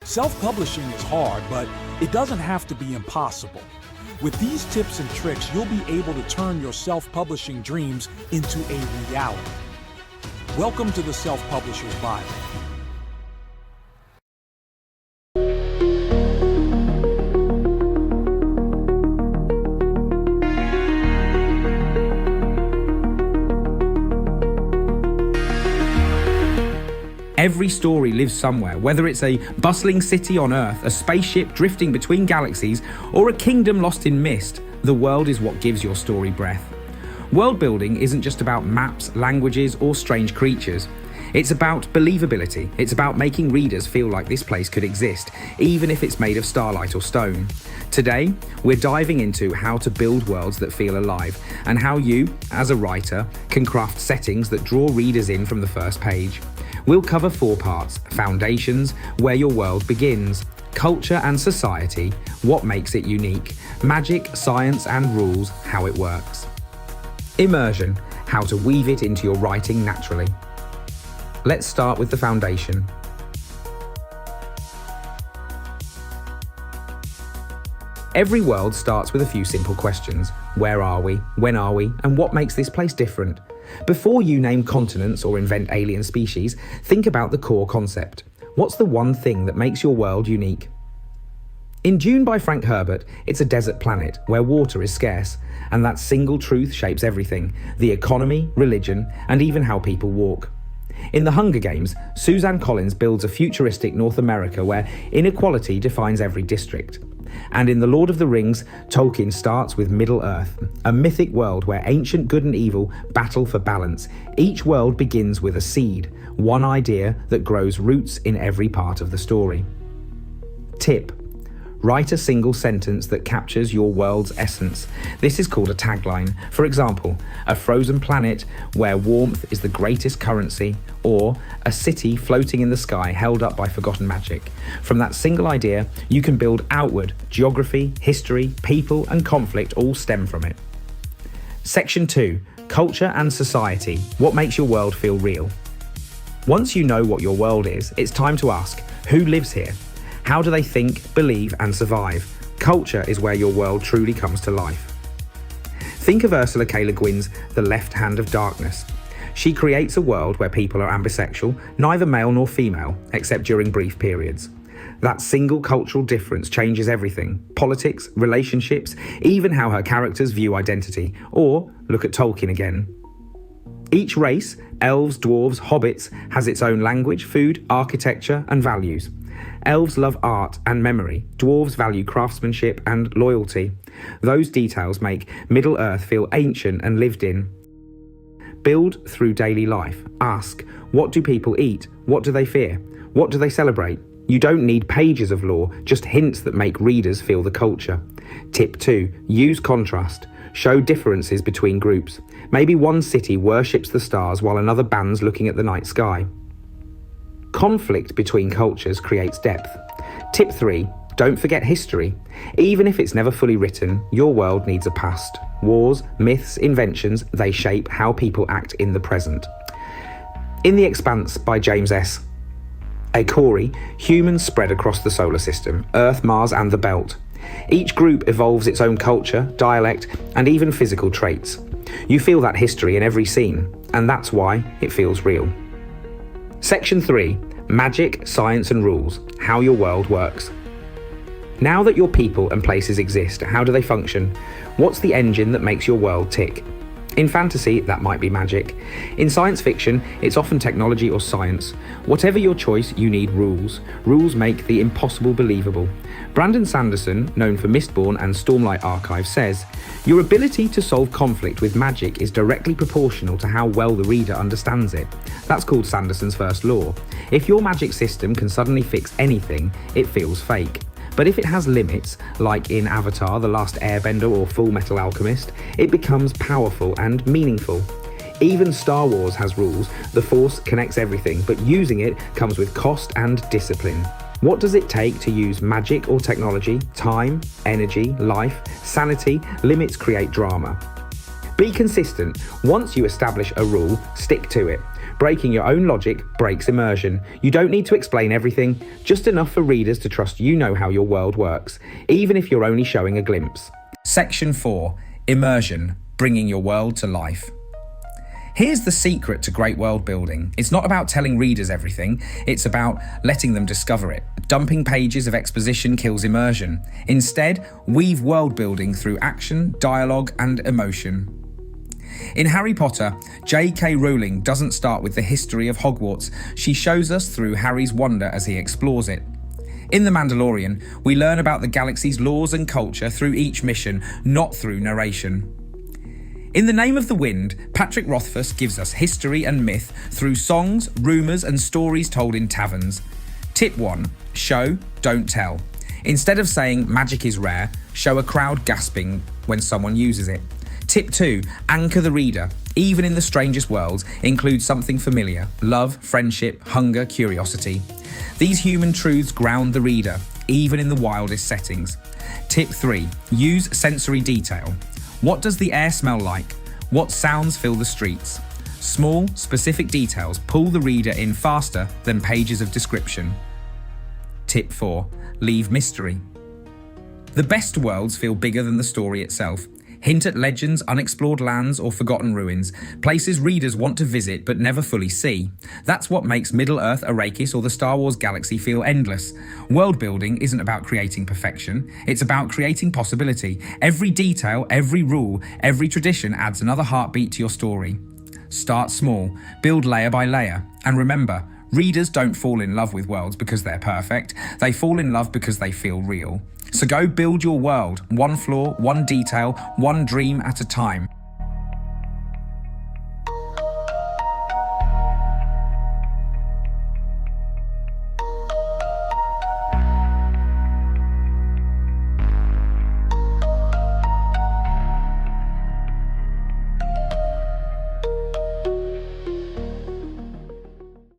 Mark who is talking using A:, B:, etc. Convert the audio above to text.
A: Self-publishing is hard, but it doesn't have to be impossible. With these tips and tricks, you'll be able to turn your self-publishing dreams into a reality. Welcome to the Self-Publisher's Bible.
B: Every story lives somewhere, whether it's a bustling city on Earth, a spaceship drifting between galaxies, or a kingdom lost in mist. The world is what gives your story breath. World building isn't just about maps, languages, or strange creatures. It's about believability. It's about making readers feel like this place could exist, even if it's made of starlight or stone. Today, we're diving into how to build worlds that feel alive, and how you, as a writer, can craft settings that draw readers in from the first page. We'll cover 4 parts: foundations, where your world begins; culture and society, what makes it unique; magic, science and rules, how it works; immersion, how to weave it into your writing naturally. Let's start with the foundation. Every world starts with a few simple questions. Where are we? When are we? And what makes this place different? Before you name continents or invent alien species, think about the core concept. What's the one thing that makes your world unique? In Dune by Frank Herbert, it's a desert planet where water is scarce, and that single truth shapes everything: the economy, religion, and even how people walk. In The Hunger Games, Suzanne Collins builds a futuristic North America where inequality defines every district. And in The Lord of the Rings, Tolkien starts with Middle-earth, a mythic world where ancient good and evil battle for balance. Each world begins with a seed, one idea that grows roots in every part of the story. Tip: write a single sentence that captures your world's essence. This is called a tagline. For example, a frozen planet where warmth is the greatest currency, or a city floating in the sky held up by forgotten magic. From that single idea, you can build outward. Geography, history, people, and conflict all stem from it. Section 2, culture and society, what makes your world feel real? Once you know what your world is, it's time to ask, who lives here? How do they think, believe, and survive? Culture is where your world truly comes to life. Think of Ursula K. Le Guin's The Left Hand of Darkness. She creates a world where people are ambisexual, neither male nor female, except during brief periods. That single cultural difference changes everything: politics, relationships, even how her characters view identity. Or look at Tolkien again. Each race, elves, dwarves, hobbits, has its own language, food, architecture, and values. Elves love art and memory. Dwarves value craftsmanship and loyalty. Those details make Middle-earth feel ancient and lived in. Build through daily life. Ask, what do people eat? What do they fear? What do they celebrate? You don't need pages of lore, just hints that make readers feel the culture. Tip 2, use contrast. Show differences between groups. Maybe one city worships the stars while another band's looking at the night sky. Conflict between cultures creates depth. Tip 3, don't forget history. Even if it's never fully written, your world needs a past. Wars, myths, inventions, they shape how people act in the present. In The Expanse by James S. A Corey, humans spread across the solar system, Earth, Mars, and the Belt. Each group evolves its own culture, dialect, and even physical traits. You feel that history in every scene, and that's why it feels real. Section 3, magic, science and rules, how your world works. Now that your people and places exist, how do they function? What's the engine that makes your world tick? In fantasy, that might be magic. In science fiction, it's often technology or science. Whatever your choice, you need rules. Rules make the impossible believable. Brandon Sanderson, known for Mistborn and Stormlight Archive, says, "Your ability to solve conflict with magic is directly proportional to how well the reader understands it." That's called Sanderson's first law. If your magic system can suddenly fix anything, it feels fake. But if it has limits, like in Avatar, The Last Airbender or Full Metal Alchemist, it becomes powerful and meaningful. Even Star Wars has rules. The Force connects everything, but using it comes with cost and discipline. What does it take to use magic or technology? Time, energy, life, sanity. Limits create drama. Be consistent. Once you establish a rule, stick to it. Breaking your own logic breaks immersion. You don't need to explain everything, just enough for readers to trust you know how your world works, even if you're only showing a glimpse. Section 4. Immersion, bringing your world to life. Here's the secret to great world building. It's not about telling readers everything, it's about letting them discover it. Dumping pages of exposition kills immersion. Instead, weave world building through action, dialogue, and emotion. In Harry Potter, J.K. Rowling doesn't start with the history of Hogwarts. She shows us through Harry's wonder as he explores it. In The Mandalorian, we learn about the galaxy's laws and culture through each mission, not through narration. In The Name of the Wind, Patrick Rothfuss gives us history and myth through songs, rumours and stories told in taverns. Tip 1. Show, don't tell. Instead of saying magic is rare, show a crowd gasping when someone uses it. Tip 2. Anchor the reader. Even in the strangest worlds, include something familiar. Love, friendship, hunger, curiosity. These human truths ground the reader, even in the wildest settings. Tip 3. Use sensory detail. What does the air smell like? What sounds fill the streets? Small, specific details pull the reader in faster than pages of description. Tip 4. Leave mystery. The best worlds feel bigger than the story itself. Hint at legends, unexplored lands, or forgotten ruins, places readers want to visit but never fully see. That's what makes Middle-earth, Arrakis, or the Star Wars galaxy feel endless. World building isn't about creating perfection, it's about creating possibility. Every detail, every rule, every tradition adds another heartbeat to your story. Start small, build layer by layer, and remember, readers don't fall in love with worlds because they're perfect, they fall in love because they feel real. So go build your world, one floor, one detail, one dream at a time.